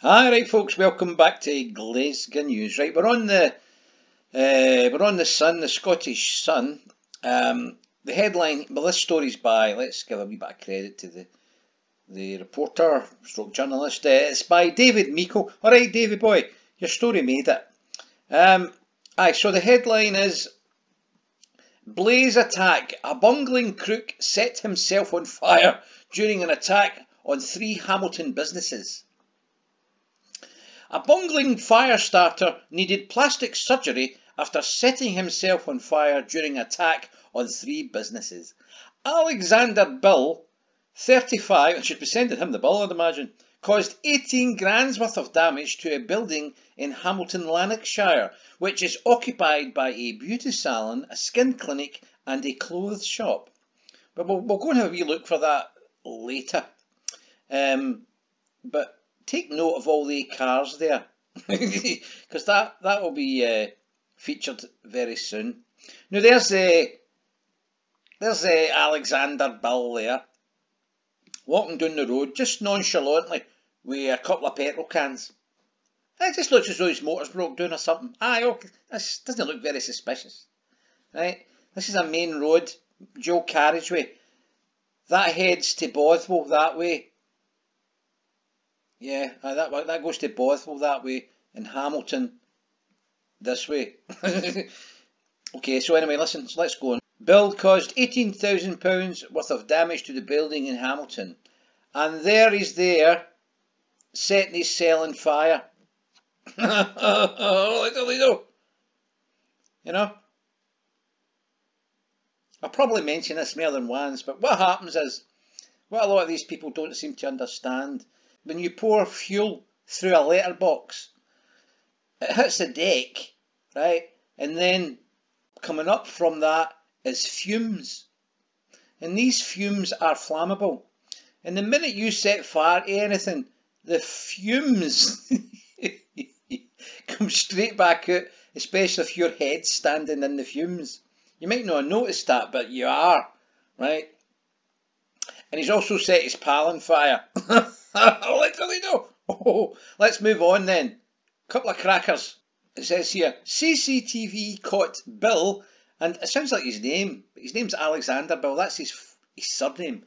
Hi, right, folks. Welcome back to Glasgow News. Right, we're on the Sun, the Scottish Sun. The headline. Well, this story's by. Let's give a wee bit of credit to the reporter, stroke journalist. It's by David Meikle. All right, David boy, your story made it. So the headline is Blaze attack. A bungling crook set himself on fire during an attack on 3 Hamilton businesses. A bungling fire starter needed plastic surgery after setting himself on fire during an attack on 3 businesses. Alexander Bill, 35, I should be sending him the bill, I'd imagine, caused 18 grand's worth of damage to a building in Hamilton, Lanarkshire, which is occupied by a beauty salon, a skin clinic and a clothes shop. But we'll go and have a wee look for that later. But take note of all the cars there, because that will be featured very soon. Now there's Alexander Bill there, walking down the road just nonchalantly with a couple of petrol cans. It just looks as though his motor's broke down or something. Okay, this doesn't look very suspicious, right? This is a main road, dual carriageway. That heads to Bothwell that way. Yeah, that goes to Bothwell that way, and Hamilton this way. Okay, so anyway, listen, so let's go on. Bill caused £18,000 worth of damage to the building in Hamilton, and there he's there, setting his cell on fire. You know, I'll probably mention this more than once, but what happens is, what a lot of these people don't seem to understand, when you pour fuel through a letterbox, it hits the deck, right? And then coming up from that is fumes. And these fumes are flammable. And the minute you set fire to anything, the fumes come straight back out, especially if your head's standing in the fumes. You might not have noticed that, but you are, right? And he's also set his pal on fire. Let's move on then. Couple of crackers. It says here, CCTV caught Bill, and it sounds like his name, but his name's Alexander Bill, that's his surname.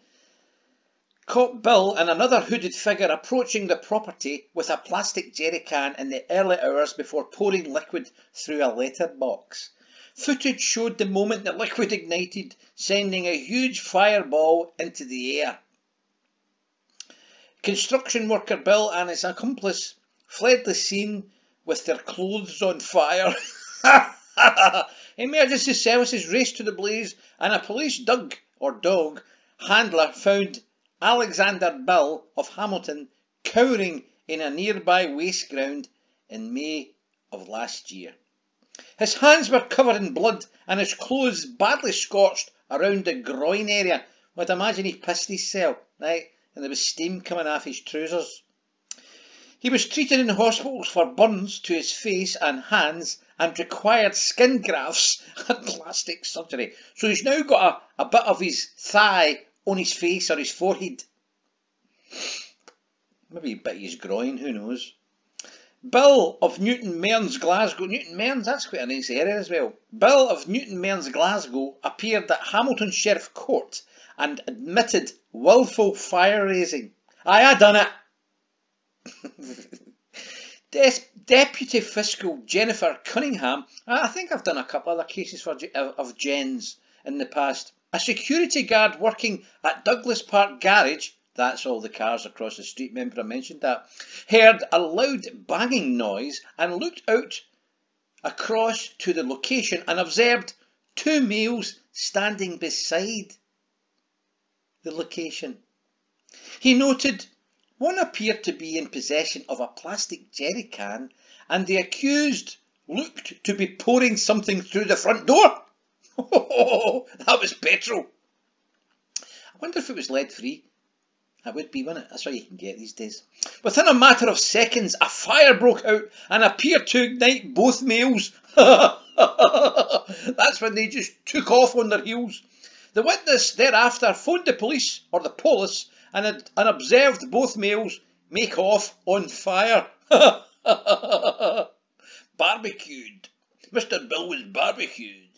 Caught Bill and another hooded figure approaching the property with a plastic jerry can in the early hours before pouring liquid through a letterbox. Footage showed the moment the liquid ignited, sending a huge fireball into the air. Construction worker Bill and his accomplice fled the scene with their clothes on fire. Emergency services raced to the blaze, and a police dog handler found Alexander Bill of Hamilton cowering in a nearby waste ground in May of last year. His hands were covered in blood and his clothes badly scorched around the groin area. I'd imagine he pissed his cell, right? And there was steam coming off his trousers. He was treated in hospitals for burns to his face and hands and required skin grafts and plastic surgery. So he's now got a bit of his thigh on his face or his forehead. Maybe a bit of his groin, who knows. Bill of Newton Mearns, Glasgow. Newton Mearns, that's quite a nice area as well. Bill of Newton Mearns, Glasgow appeared at Hamilton Sheriff Court and admitted willful fire raising. I done it. Deputy Fiscal Jennifer Cunningham. I think I've done a couple other cases of Jens in the past. A security guard working at Douglas Park Garage, that's all the cars across the street, remember I mentioned that, heard a loud banging noise and looked out across to the location and observed 2 males standing beside the location. He noted one appeared to be in possession of a plastic jerry can, and the accused looked to be pouring something through the front door. That was petrol. I wonder if it was lead free. That would be, wouldn't it? That's what you can get these days. Within a matter of seconds, a fire broke out and appeared to ignite both males. That's when they just took off on their heels. The witness thereafter phoned the police, or the police, and observed both males make off on fire. Barbecued. Mr. Bill was barbecued.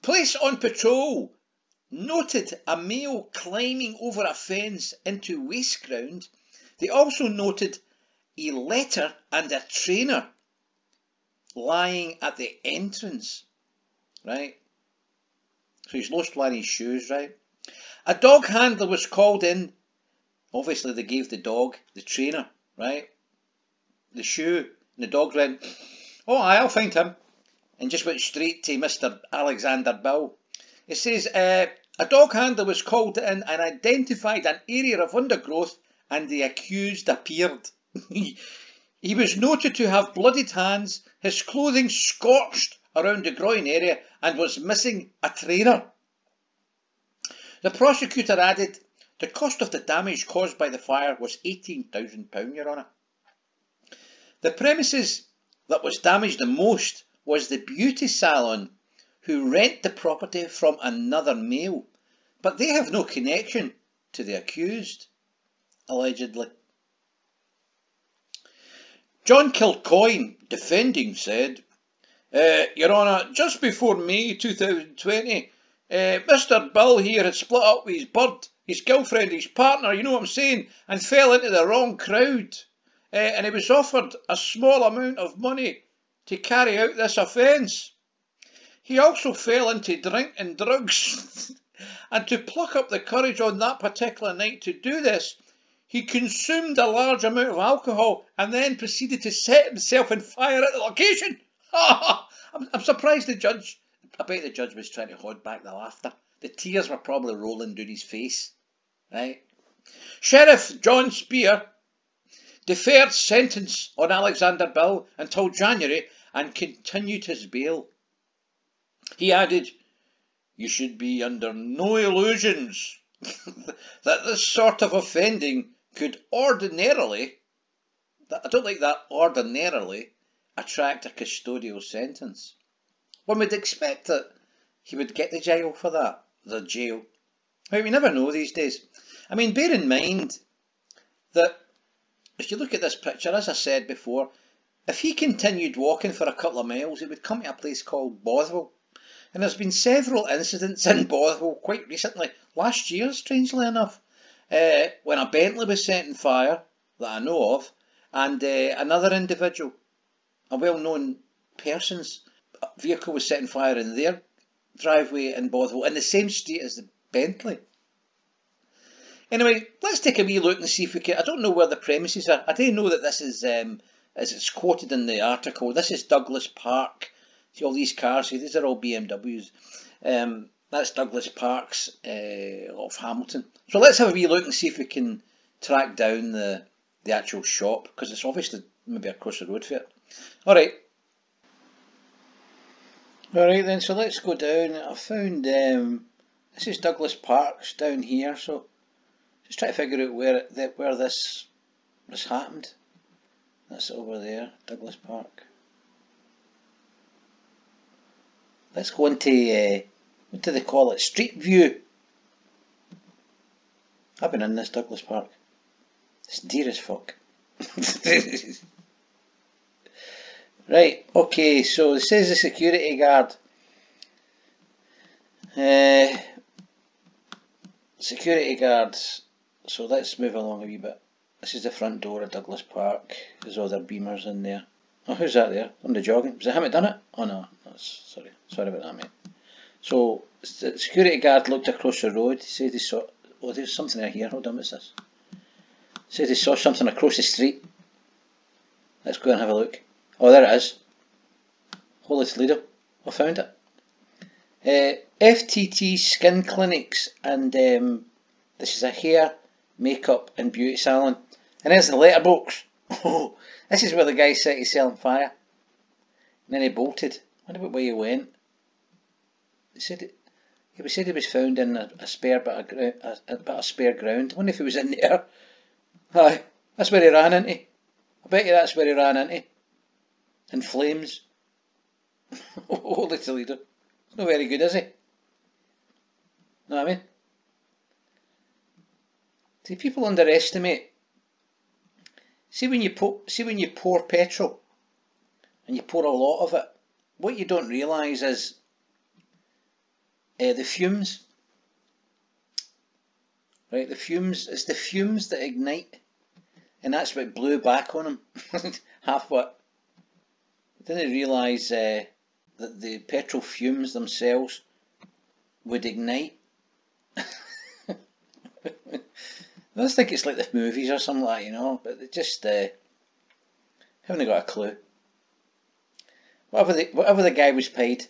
Police on patrol noted a male climbing over a fence into waste ground. They also noted a letter and a trainer lying at the entrance, right? So he's lost one of his shoes, right? A dog handler was called in. Obviously they gave the dog the trainer, right? The shoe. And the dog went, oh, I'll find him. And just went straight to Mr. Alexander Bill. It says, a dog handler was called in and identified an area of undergrowth, and the accused appeared. He was noted to have bloodied hands, his clothing scorched around the groin area, and was missing a trainer. The prosecutor added, the cost of the damage caused by the fire was £18,000, Your Honour. The premises that was damaged the most was the beauty salon, who rent the property from another male, but they have no connection to the accused, allegedly. John Kilcoyne, defending, said, Your Honour, just before May 2020, Mr. Bill here had split up with his bird, his girlfriend, his partner, you know what I'm saying, and fell into the wrong crowd. And he was offered a small amount of money to carry out this offence. He also fell into drink and drugs. And to pluck up the courage on that particular night to do this, he consumed a large amount of alcohol and then proceeded to set himself on fire at the location. I'm surprised the judge, I bet the judge was trying to hold back the laughter. The tears were probably rolling down his face, right? Sheriff John Spear deferred sentence on Alexander Bill until January and continued his bail. He added, you should be under no illusions that this sort of offending could ordinarily, I don't like that, ordinarily, attract a custodial sentence. One would expect that he would get the jail for that, the jail. Well, we never know these days. I mean, bear in mind that if you look at this picture, as I said before, if he continued walking for a couple of miles, he would come to a place called Bothwell. And there's been several incidents in Bothwell quite recently, last year, strangely enough, when a Bentley was set on fire, that I know of, and another individual, a well-known person's vehicle was set on fire in their driveway in Bothwell, in the same street as the Bentley. Anyway, let's take a wee look and see if we can. I don't know where the premises are. I do know that this is, as it's quoted in the article, this is Douglas Park. See all these cars here, these are all BMWs. That's Douglas Park's of Hamilton. So let's have a wee look and see if we can track down the actual shop, because it's obviously maybe across the road for it. Alright. Alright then, so let's go down. I found, this is Douglas Park's down here, so just try to figure out where this happened. That's over there, Douglas Park. Let's go into, what do they call it? Street View. I've been in this Douglas Park. It's dear as fuck. Right, okay, so it says the security guard. Security guards. So let's move along a wee bit. This is the front door of Douglas Park. There's all their beamers in there. Oh, who's that there? On the jogging? Was it him that done it? Oh no, sorry about that, mate. So the security guard looked across the road. He said he saw. Oh, there's something in here. Hold on, what's this? He said he saw something across the street. Let's go and have a look. Oh, there it is. Holy Toledo! I found it. FTT Skin Clinics, and this is a hair, makeup and beauty salon. And there's the letterbox. Oh, this is where the guy set his cell on fire. And then he bolted. I wonder where he went. He said he was found in a spare bit of spare ground. I wonder if he was in there. Aye, that's where he ran into. I bet you that's where he ran into. In flames. Holy Toledo. It's not very good, is he? Know what I mean? See, people underestimate See when you pour petrol and you pour a lot of it, what you don't realise is the fumes. Right, the fumes. It's the fumes that ignite, and that's what blew back on him. Half what. I didn't realise that the petrol fumes themselves would ignite. I just think it's like the movies or something like that, you know, but they just haven't got a clue. Whatever the guy was paid,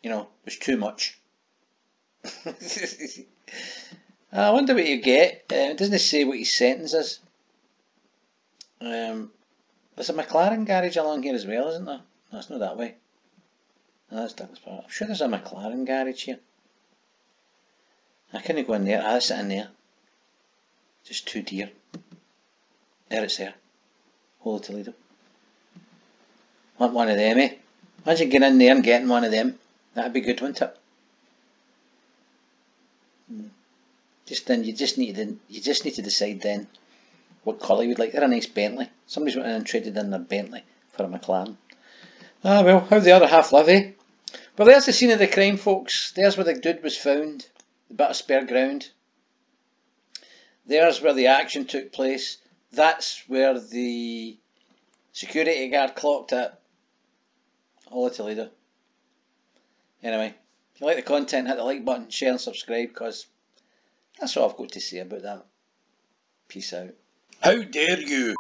you know, was too much. I wonder what you get. It doesn't say what his sentence is. There's a McLaren garage along here as well, isn't there? No, it's not that way. No, that's Douglas Park. I'm sure there's a McLaren garage here. I couldn't go in there. That's it in there. Just too dear. There it's there. Whole of Toledo. Want one of them, eh? Imagine getting in there and getting one of them. That'd be good, wouldn't it? Just then, you just need to decide then what colour you would like. They're a nice Bentley. Somebody's went in and traded in their Bentley for a McLaren. Ah well, how the other half live, eh? Well, there's the scene of the crime, folks. There's where the dude was found. The bit of spare ground. There's where the action took place. That's where the security guard clocked it. All of Toledo. Anyway, if you like the content, hit the like button, share and subscribe, because that's all I've got to say about that. Peace out. How dare you!